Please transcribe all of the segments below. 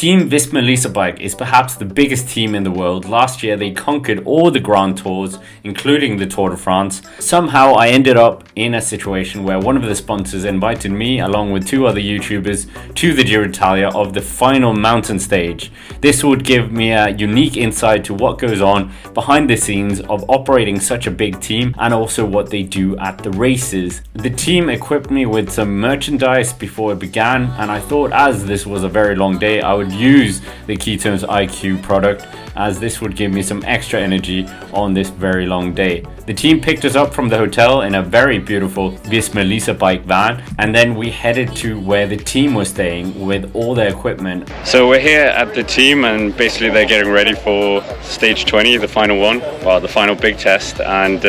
team Visma Lease bike is perhaps the biggest team in the world. Last year they conquered all the Grand Tours, including the Tour de France. Somehow I ended up in a situation where one of the sponsors invited me along with two other YouTubers to the Giro d'Italia of the final mountain stage. This would give me a unique insight to what goes on behind the scenes of operating such a big team and also what they do at the races. The team equipped me with some merchandise before it began, and I thought as this was a very long day I would use the Ketones IQ product, as this would give me some extra energy on this very long day. The team picked us up from the hotel in a very beautiful Visma Lease bike van, and then we headed to where the team was staying with all their equipment. So we're here at the team and basically they're getting ready for stage 20, the final one, well the final big test, and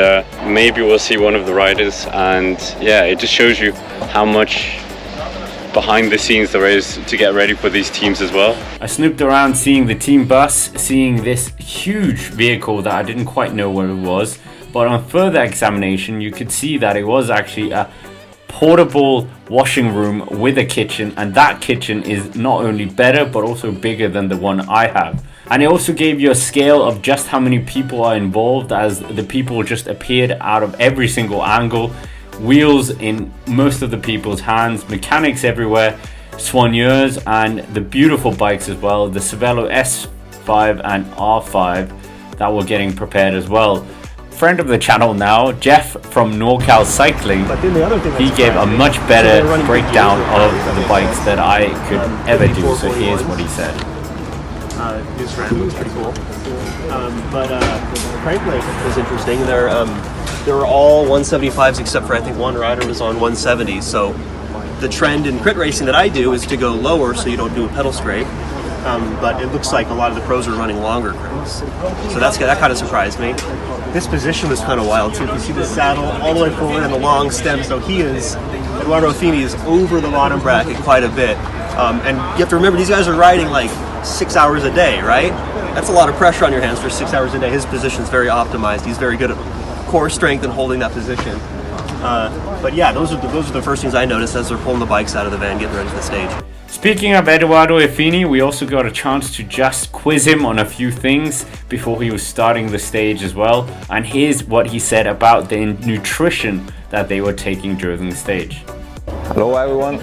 maybe we'll see one of the riders, and yeah, it just shows you how much behind the scenes there is to get ready for these teams as well. I snooped around seeing the team bus, seeing this huge vehicle that I didn't quite know what it was, but on further examination you could see that it was actually a portable washing room with a kitchen, and that kitchen is not only better but also bigger than the one I have. And it also gave you a scale of just how many people are involved, as the people just appeared out of every single angle. Wheels in most of the people's hands, mechanics everywhere, soigneurs, and the beautiful bikes as well, the Cervelo S5 and R5 that were getting prepared as well. Friend of the channel now, Jeff from NorCal Cycling, he gave a much better breakdown of the bikes that I could ever do, so here's what he said. His friend was pretty cool. But the crank rate was interesting. They were all 175s except for I think one rider was on 170. So the trend in crit racing that I do is to go lower so you don't do a pedal scrape. But it looks like a lot of the pros are running longer crits. So that kind of surprised me. This position was kind of wild too. If you see the saddle all the way forward and the long stem, so Eduardo Affini is over the bottom bracket quite a bit. And you have to remember, these guys are riding like 6 hours a day, right? That's a lot of pressure on your hands for 6 hours a day. His position is very optimized. He's very good at core strength and holding that position. But yeah, those are the first things I noticed as they're pulling the bikes out of the van, getting ready for the stage. Speaking of Eduardo Affini, we also got a chance to just quiz him on a few things before he was starting the stage as well. And here's what he said about the nutrition that they were taking during the stage. Hello everyone,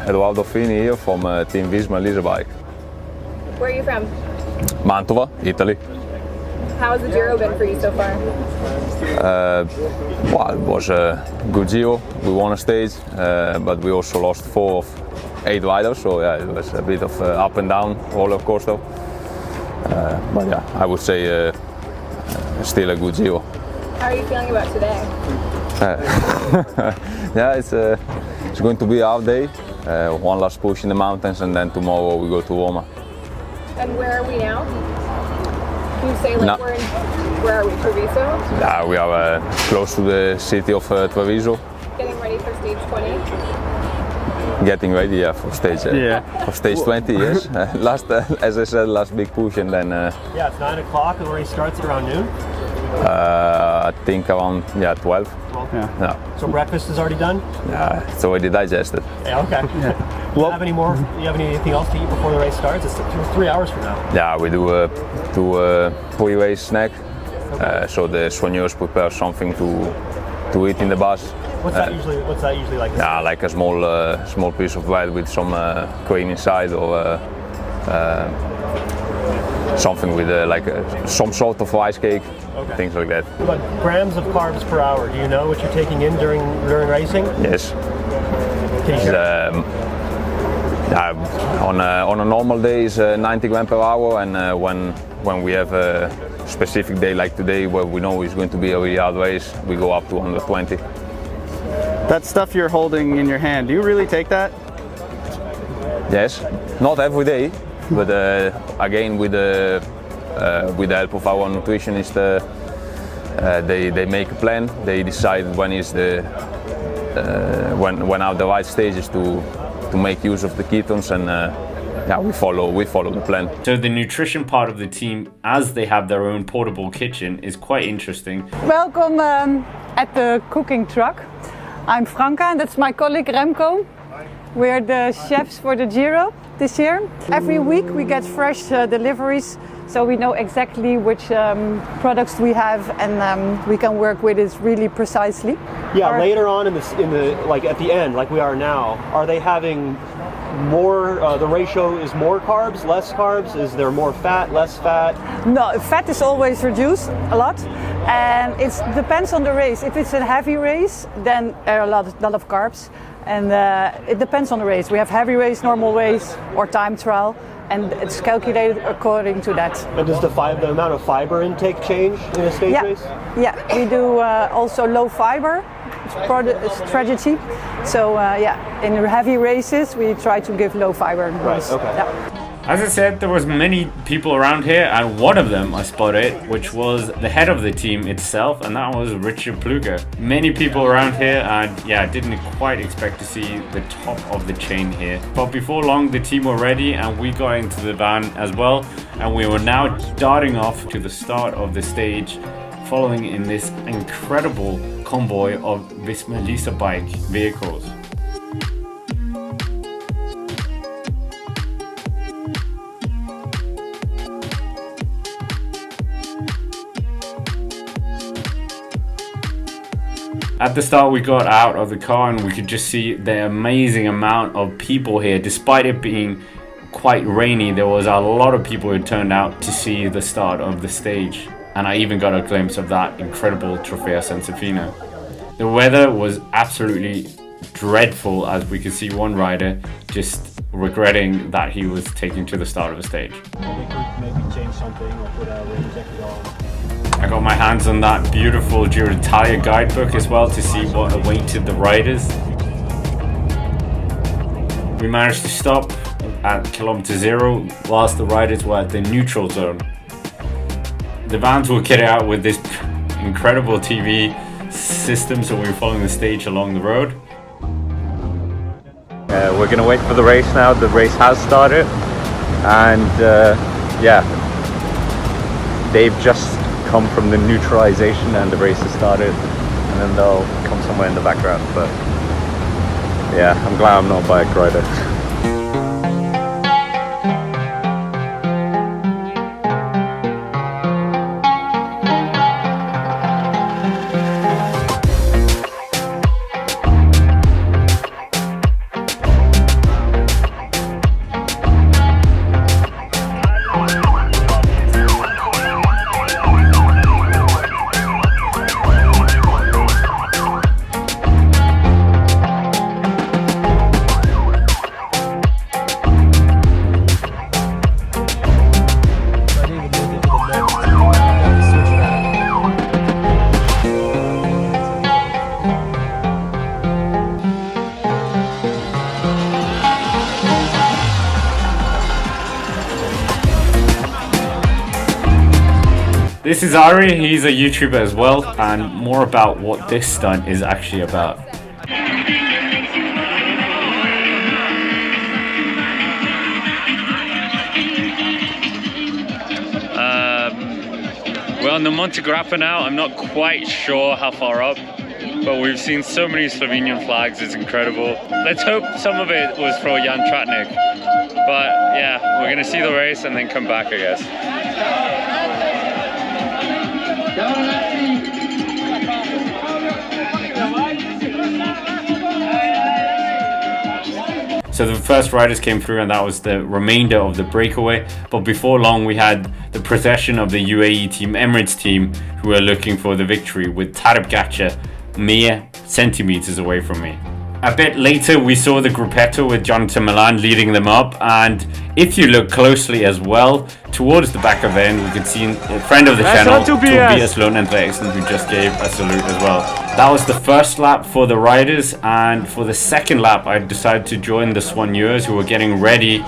Eduardo Affini here from Team Visma Lease bike. Where are you from? Mantova, Italy. How has the Giro been for you so far? Well, it was a good Giro. We won a stage, but we also lost 4 of 8 riders, so yeah, it was a bit of up and down roller coaster. But yeah, I would say still a good Giro. How are you feeling about today? Yeah, it's going to be a hard day. One last push in the mountains, and then tomorrow we go to Roma. And where are we now? Can you say like where are we, Treviso? Yeah, we are close to the city of Treviso. Getting ready for stage 20? Getting ready, yeah, for stage 20, yes. As I said, last big push, and then. Yeah, it's 9 o'clock, and the race starts at around noon. I think around 12. Yeah. So breakfast is already done? Yeah, it's already digested. Yeah, okay. Do you have any more? Do you have anything else to eat before the race starts? It's 3 hours from now. Yeah, we do a pre-race snack. Okay. So the soigneurs prepare something to eat in the bus. What's that usually like? Yeah, like a small piece of bread with some cream inside, or something with some sort of rice cake, things like that. But grams of carbs per hour, do you know what you're taking in during racing? Yes. Can you share? On a normal day is 90 grams per hour, and when we have a specific day like today where we know it's going to be a really hard race, we go up to 120. That stuff you're holding in your hand, do you really take that? Yes, not every day, but again with the help of our nutritionist, they make a plan. They decide when are the right stages to make use of the ketones, and yeah, we follow the plan. So the nutrition part of the team, as they have their own portable kitchen, is quite interesting. Welcome at the cooking truck. I'm Franca and that's my colleague Remco. We're the chefs for the Giro. this year. Every week we get fresh deliveries, so we know exactly which products we have, and we can work with it really precisely. Yeah, later on in the like at the end, like we are now, are they having more? The ratio is more carbs, less carbs. Is there more fat, less fat? No, fat is always reduced a lot, and it depends on the race. If it's a heavy race, then there are a lot of carbs, and it depends on the race. We have heavy race, normal race, or time trial, and it's calculated according to that. And does the amount of fiber intake change in a stage race? Yeah, we do also low fiber strategy. So in heavy races we try to give low fiber. Right. Okay. Yeah. As I said, there was many people around here, and one of them I spotted, which was the head of the team itself, and that was Richard Pluger. Many people around here, and yeah, I didn't quite expect to see the top of the chain here. But before long, the team were ready, and we got into the van as well, and we were now starting off to the start of the stage, following in this incredible convoy of Visma Lease bike vehicles. At the start, we got out of the car and we could just see the amazing amount of people here. Despite it being quite rainy, there was a lot of people who turned out to see the start of the stage. And I even got a glimpse of that incredible Trofeo Sensafina. The weather was absolutely dreadful, as we could see one rider just regretting that he was taken to the start of the stage. They could maybe change something or put a rain jacket on. I got my hands on that beautiful Giro d'Italia guidebook as well to see what awaited the riders. We managed to stop at kilometer 0 whilst the riders were at the neutral zone. The vans were kitted out with this incredible TV system, so we were following the stage along the road. We're going to wait for the race now. The race has started, and yeah, they've just come from the neutralization and the race has started, and then they'll come somewhere in the background. But yeah, I'm glad I'm not a bike rider. This is Ari, he's a YouTuber as well, and more about what this stunt is actually about. We're on the Monte Grappa now. I'm not quite sure how far up, but we've seen so many Slovenian flags, it's incredible. Let's hope some of it was for Jan Tratnik. But yeah, we're gonna see the race and then come back, I guess. So the first riders came through, and that was the remainder of the breakaway. But before long, we had the procession of the UAE team, Emirates team, who were looking for the victory, with Tarab Gacha mere centimeters away from me. A bit later, we saw the gruppetto with Jonathan Milan leading them up, and if you look closely as well, towards the back of the end, we could see a friend of the channel, Tobias Lundendreisen, who just gave a salute as well. That was the first lap for the riders, and for the second lap, I decided to join the Soigneurs, who were getting ready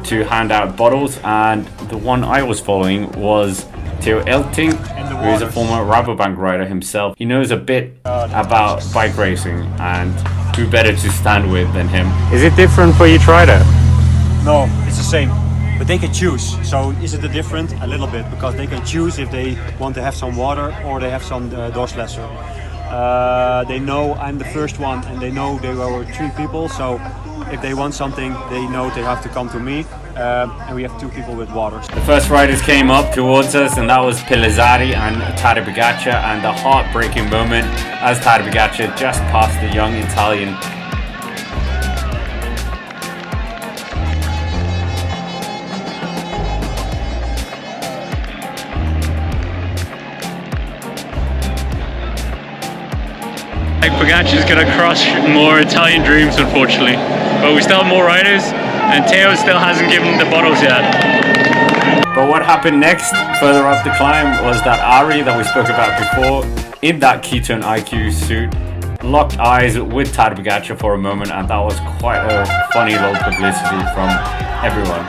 to hand out bottles, and the one I was following was Theo Elting, who is a former Rabobank rider himself. He knows a bit about bike racing, and who better to stand with than him. Is it different for each rider? No, it's the same. But they can choose. So is it different? A little bit, because they can choose if they want to have some water or they have some Dorslesser. They know I'm the first one, and they know there were 3 people, so if they want something, they know they have to come to me. And we have 2 people with water. The first riders came up towards us, and that was Pilizzari and Tadej Pogačar, and the heartbreaking moment as Tadej Pogačar just passed the young Italian. Pogačar's gonna crush more Italian dreams, unfortunately. But we still have more riders, and Teo still hasn't given the bottles yet. But what happened next, further up the climb, was that Ari that we spoke about before, in that ketone IQ suit, locked eyes with Tadej Pogačar for a moment, and that was quite a funny little publicity from everyone.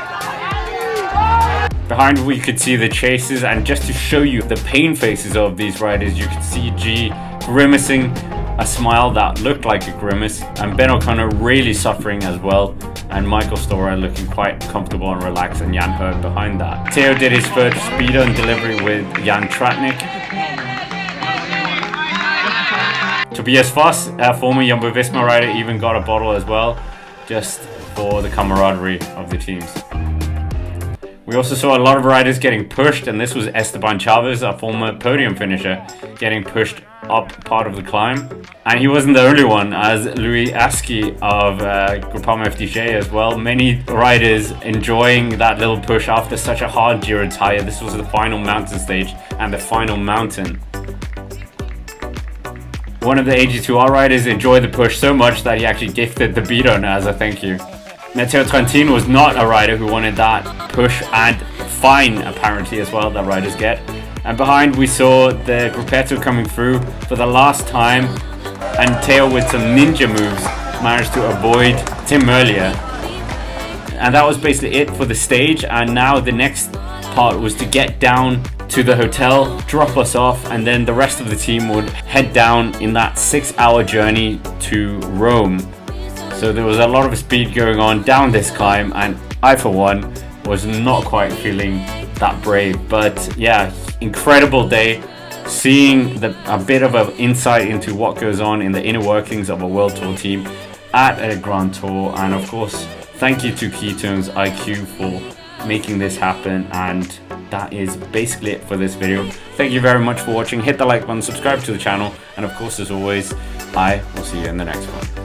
Behind we could see the chases, and just to show you the pain faces of these riders, you could see G grimacing, a smile that looked like a grimace, and Ben O'Connor really suffering as well, and Michael Storer looking quite comfortable and relaxed, and Jan Hurd behind that. Theo did his first speed-on delivery with Jan Tratnik. Tobias Foss, a former Jumbo Visma rider, even got a bottle as well, just for the camaraderie of the teams. We also saw a lot of riders getting pushed, and this was Esteban Chavez, a former podium finisher, getting pushed up part of the climb. And he wasn't the only one, as Louis Aski of Groupama FDJ as well. Many riders enjoying that little push after such a hard Giro tire. This was the final mountain stage and the final mountain. One of the AG2R riders enjoyed the push so much that he actually gifted the bidon as a thank you. Matteo Trentin was not a rider who wanted that push and fine apparently as well that riders get. And behind we saw the Gruppetto coming through for the last time, and Theo with some ninja moves managed to avoid Tim Merlier. And that was basically it for the stage, and now the next part was to get down to the hotel, drop us off, and then the rest of the team would head down in that 6-hour journey to Rome. So there was a lot of speed going on down this climb, and I for one was not quite feeling that brave. But yeah, incredible day, seeing a bit of an insight into what goes on in the inner workings of a World Tour team at a Grand Tour. And of course, thank you to Ketones IQ for making this happen. And that is basically it for this video. Thank you very much for watching. Hit the like button, subscribe to the channel, and of course, as always, I will see you in the next one.